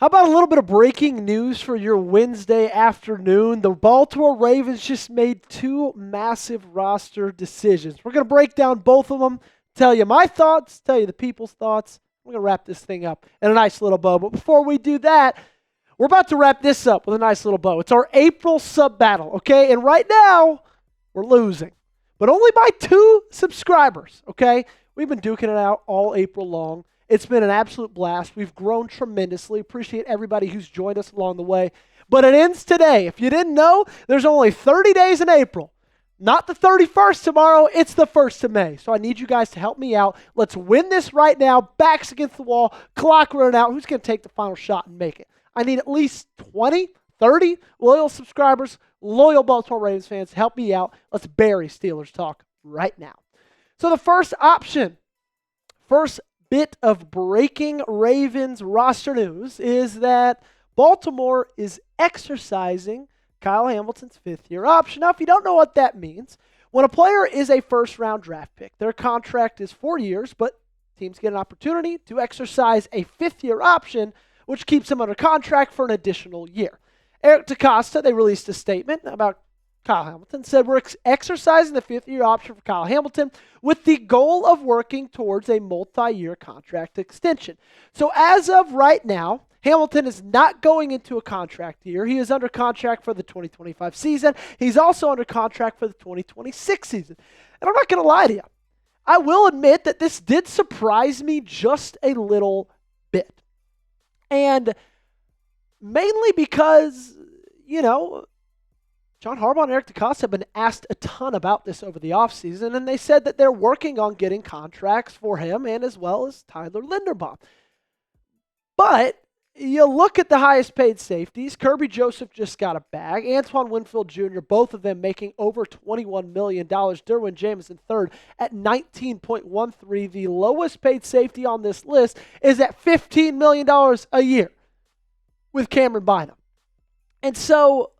How about a little bit of breaking news for your Wednesday afternoon? The Baltimore Ravens just made two massive roster decisions. We're going to break down both of them, tell you my thoughts, tell you the people's thoughts. We're going to wrap this thing up in a nice little bow. But before we do that, we're about to wrap this up with a nice little bow. It's our April sub battle, okay? And right now, we're losing, but only by 2 subscribers, okay? We've been duking it out all April long. It's been an absolute blast. We've grown tremendously. Appreciate everybody who's joined us along the way. But it ends today. If you didn't know, there's only 30 days in April. Not the 31st tomorrow, it's the 1st of May. So I need you guys to help me out. Let's win this right now. Backs against the wall, clock running out. Who's going to take the final shot and make it? I need at least 20, 30 loyal subscribers, loyal Baltimore Ravens fans. Help me out. Let's bury Steelers talk right now. So the first option, first bit of breaking Ravens roster news is that Baltimore is exercising Kyle Hamilton's 5th-year option. Now, if you don't know what that means, when a player is a first-round draft pick, their contract is 4 years, but teams get an opportunity to exercise a 5th-year option, which keeps them under contract for an additional year. Eric DeCosta, they released a statement about Kyle Hamilton, said we're exercising the 5th-year option for Kyle Hamilton with the goal of working towards a multi-year contract extension. So as of right now, Hamilton is not going into a contract year. He is under contract for the 2025 season. He's also under contract for the 2026 season. And I'm not going to lie to you. I will admit that this did surprise me just a little bit. And mainly because, John Harbaugh and Eric DeCosta have been asked a ton about this over the offseason, and they said that they're working on getting contracts for him and as well as Tyler Linderbaum. But you look at the highest paid safeties. Kirby Joseph just got a bag. Antoine Winfield Jr., both of them making over $21 million. Derwin Jameson third at $19.13. The lowest paid safety on this list is at $15 million a year with Cameron Bynum. And so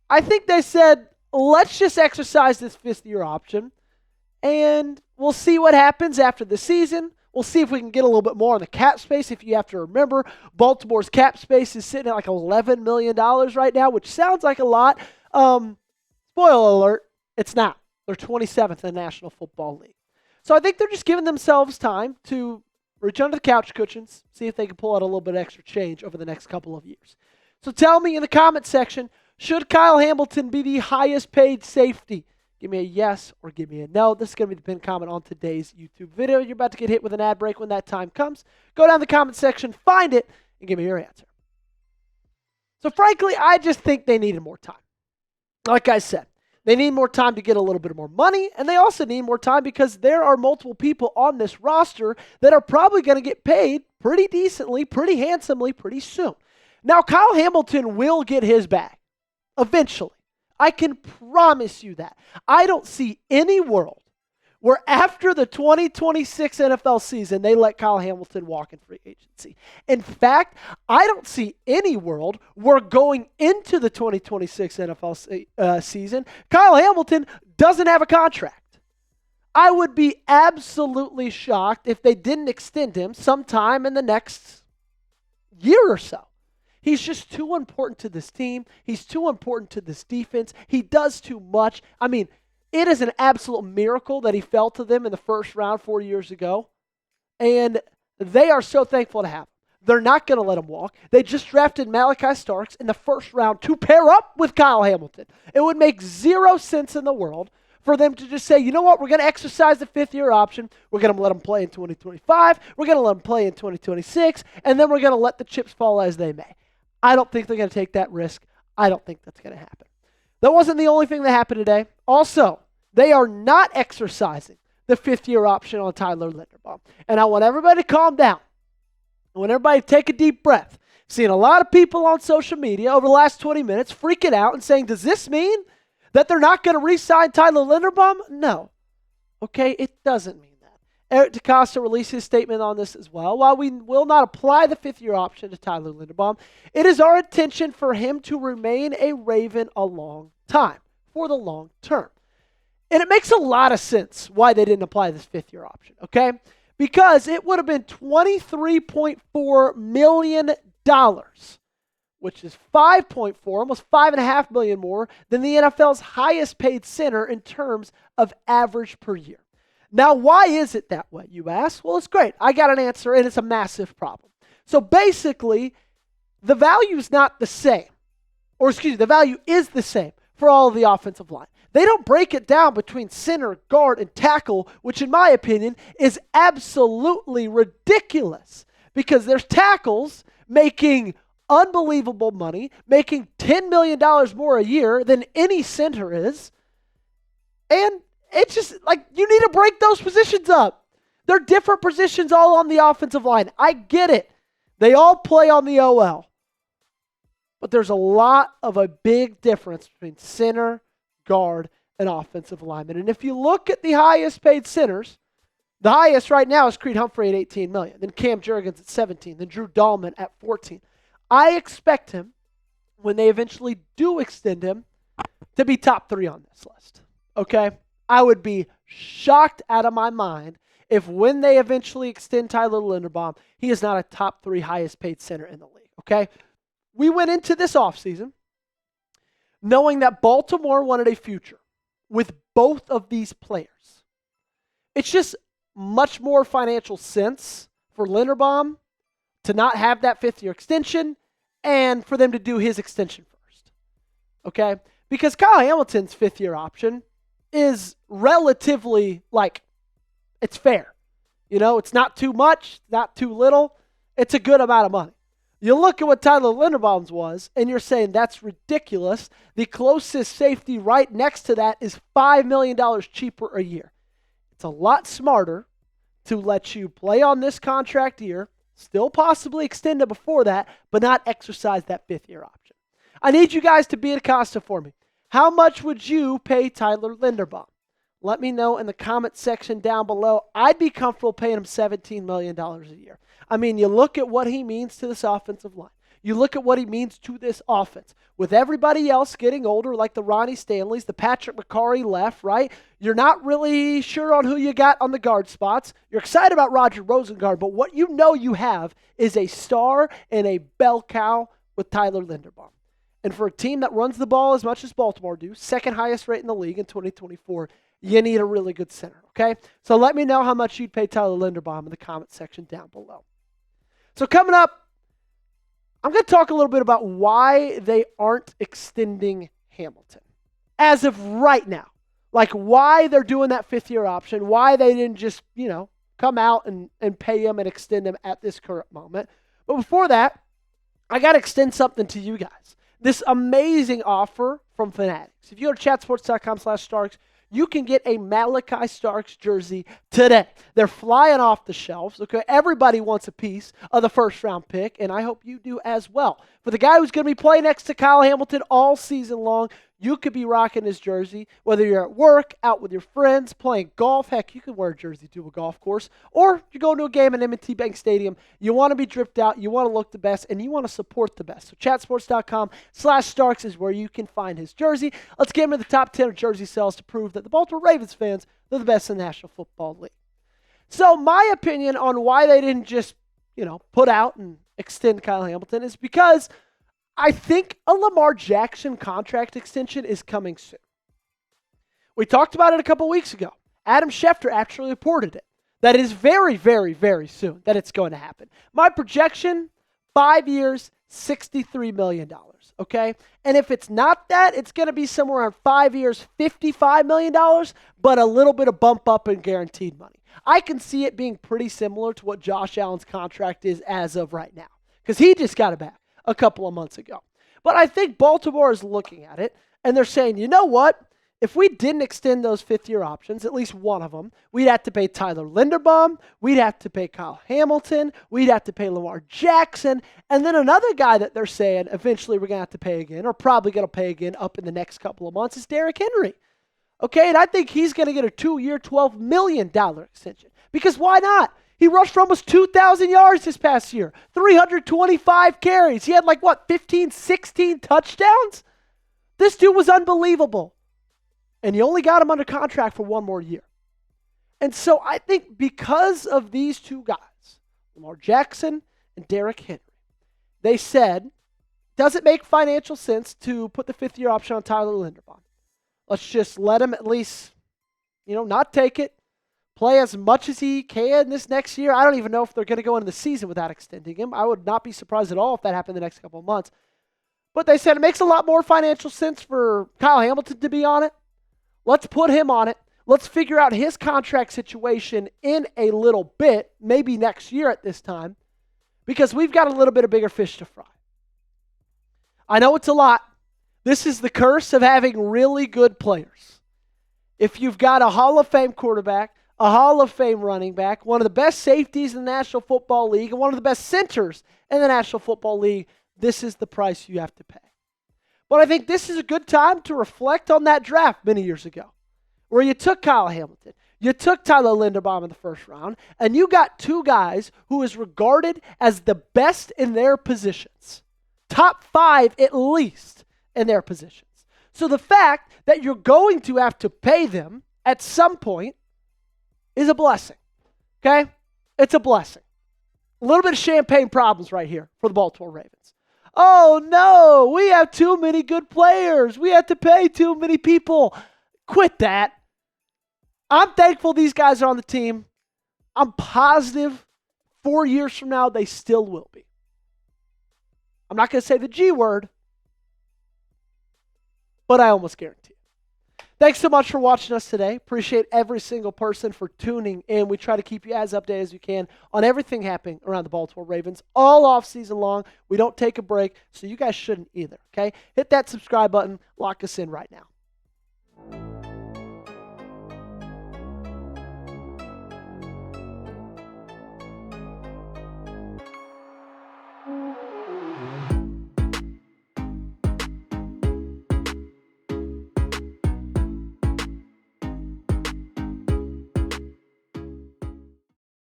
I think they said, let's just exercise this 5th-year option, and we'll see what happens after the season. We'll see if we can get a little bit more on the cap space. If you have to remember, Baltimore's cap space is sitting at like $11 million right now, which sounds like a lot. Spoiler alert, it's not. They're 27th in the National Football League. So I think they're just giving themselves time to reach under the couch cushions, see if they can pull out a little bit of extra change over the next couple of years. So tell me in the comment section, should Kyle Hamilton be the highest paid safety? Give me a yes or give me a no. This is going to be the pinned comment on today's YouTube video. You're about to get hit with an ad break when that time comes. Go down the comment section, find it, and give me your answer. So frankly, I just think they needed more time. Like I said, they need more time to get a little bit more money, and they also need more time because there are multiple people on this roster that are probably going to get paid pretty decently, pretty handsomely, pretty soon. Now, Kyle Hamilton will get his bag eventually. I can promise you that. I don't see any world where after the 2026 NFL season, they let Kyle Hamilton walk in free agency. In fact, I don't see any world where going into the 2026 NFL season, Kyle Hamilton doesn't have a contract. I would be absolutely shocked if they didn't extend him sometime in the next year or so. He's just too important to this team. He's too important to this defense. He does too much. I mean, it is an absolute miracle that he fell to them in the first round 4 years ago. And they are so thankful to have him. They're not going to let him walk. They just drafted Malaki Starks in the first round to pair up with Kyle Hamilton. It would make zero sense in the world for them to just say, you know what, we're going to exercise the 5th-year option. We're going to let him play in 2025. We're going to let him play in 2026. And then we're going to let the chips fall as they may. I don't think they're going to take that risk. I don't think that's going to happen. That wasn't the only thing that happened today. Also, they are not exercising the 5th-year option on Tyler Linderbaum. And I want everybody to calm down. I want everybody to take a deep breath. Seeing a lot of people on social media over the last 20 minutes freaking out and saying, does this mean that they're not going to re-sign Tyler Linderbaum? No. Okay, it doesn't mean that. Eric DeCosta released his statement on this as well. While we will not apply the 5th-year option to Tyler Linderbaum, it is our intention for him to remain a Raven a long time, for the long term. And it makes a lot of sense why they didn't apply this 5th-year option, okay? Because it would have been $23.4 million which is 5.4, almost $5.5 million more than the NFL's highest paid center in terms of average per year. Now, why is it that way, you ask? Well, it's great. I got an answer, and it's a massive problem. So basically, the value is not the same. The value is the same for all of the offensive line. They don't break it down between center, guard, and tackle, which in my opinion is absolutely ridiculous because there's tackles making unbelievable money, making $10 million more a year than any center is. And it's just like you need to break those positions up. They're different positions all on the offensive line. I get it. They all play on the OL. But there's a big difference between center, guard, and offensive lineman. And if you look at the highest paid centers, the highest right now is Creed Humphrey at $18 million, then Cam Jurgens at $17, then Drew Dahlman at $14. I expect him, when they eventually do extend him, to be top 3 on this list. Okay? I would be shocked out of my mind if when they eventually extend Tyler Linderbaum, he is not a top 3 highest paid center in the league. Okay? We went into this offseason knowing that Baltimore wanted a future with both of these players. It's just much more financial sense for Linderbaum to not have that 5th-year extension and for them to do his extension first. Okay? Because Kyle Hamilton's 5th-year option is relatively, it's fair. It's not too much, not too little. It's a good amount of money. You look at what Tyler Linderbaum's was, and you're saying that's ridiculous. The closest safety right next to that is $5 million cheaper a year. It's a lot smarter to let you play on this contract year, still possibly extend it before that, but not exercise that 5th-year option. I need you guys to be at DeCosta for me. How much would you pay Tyler Linderbaum? Let me know in the comment section down below. I'd be comfortable paying him $17 million a year. I mean, you look at what he means to this offensive line. You look at what he means to this offense. With everybody else getting older, like the Ronnie Stanleys, the Patrick McCarry left, right? You're not really sure on who you got on the guard spots. You're excited about Roger Rosengard, but what you know you have is a star and a bell cow with Tyler Linderbaum. And for a team that runs the ball as much as Baltimore do, second highest rate in the league in 2024, you need a really good center, okay? So let me know how much you'd pay Tyler Linderbaum in the comment section down below. So coming up, I'm going to talk a little bit about why they aren't extending Hamilton as of right now. Like why they're doing that 5th-year option, why they didn't just, come out and pay him and extend him at this current moment. But before that, I got to extend something to you guys. This amazing offer from Fanatics. If you go to chatsports.com/Starks, you can get a Malaki Starks jersey today. They're flying off the shelves, okay? Everybody wants a piece of the 1st-round pick, and I hope you do as well. For the guy who's going to be playing next to Kyle Hamilton all season long, you could be rocking his jersey, whether you're at work, out with your friends, playing golf. Heck, you could wear a jersey to a golf course, or you're going to a game at M&T Bank Stadium. You want to be dripped out, you want to look the best, and you want to support the best. So chatsports.com/Starks is where you can find his jersey. Let's get him in the top 10 of jersey sales to prove that the Baltimore Ravens fans, they're the best in the National Football League. So my opinion on why they didn't just, put out and extend Kyle Hamilton is because I think a Lamar Jackson contract extension is coming soon. We talked about it a couple weeks ago. Adam Schefter actually reported it. That is very, very, very soon that it's going to happen. My projection, 5 years, $63 million, okay? And if it's not that, it's going to be somewhere around 5 years, $55 million, but a little bit of bump up in guaranteed money. I can see it being pretty similar to what Josh Allen's contract is as of right now, because he just got it back a couple of months ago. But I think Baltimore is looking at it, and they're saying, you know what? If we didn't extend those 5th-year options, at least one of them, we'd have to pay Tyler Linderbaum, we'd have to pay Kyle Hamilton, we'd have to pay Lamar Jackson, and then another guy that they're saying eventually we're going to have to pay again, or probably going to pay again up in the next couple of months, is Derrick Henry. Okay, and I think he's going to get a 2-year, $12 million extension. Because why not? He rushed for almost 2,000 yards this past year, 325 carries. He had 15, 16 touchdowns? This dude was unbelievable. And you only got him under contract for 1 more year. And so I think because of these two guys, Lamar Jackson and Derrick Henry, they said, does it make financial sense to put the fifth-year option on Tyler Linderbaum? Let's just let him at least, not take it, play as much as he can this next year. I don't even know if they're going to go into the season without extending him. I would not be surprised at all if that happened the next couple of months. But they said it makes a lot more financial sense for Kyle Hamilton to be on it. Let's put him on it. Let's figure out his contract situation in a little bit, maybe next year at this time, because we've got a little bit of bigger fish to fry. I know it's a lot. This is the curse of having really good players. If you've got a Hall of Fame quarterback, a Hall of Fame running back, one of the best safeties in the National Football League, and one of the best centers in the National Football League, this is the price you have to pay. But I think this is a good time to reflect on that draft many years ago, where you took Kyle Hamilton, you took Tyler Linderbaum in the first round, and you got two guys who is regarded as the best in their positions. Top 5 at least in their positions. So the fact that you're going to have to pay them at some point is a blessing. Okay? It's a blessing. A little bit of champagne problems right here for the Baltimore Ravens. Oh no, we have too many good players. We have to pay too many people. Quit that. I'm thankful these guys are on the team. I'm positive 4 years from now they still will be. I'm not going to say the G word, but I almost guarantee it. Thanks so much for watching us today. Appreciate every single person for tuning in. We try to keep you as updated as we can on everything happening around the Baltimore Ravens all off season long. We don't take a break, so you guys shouldn't either, okay? Hit that subscribe button. Lock us in right now.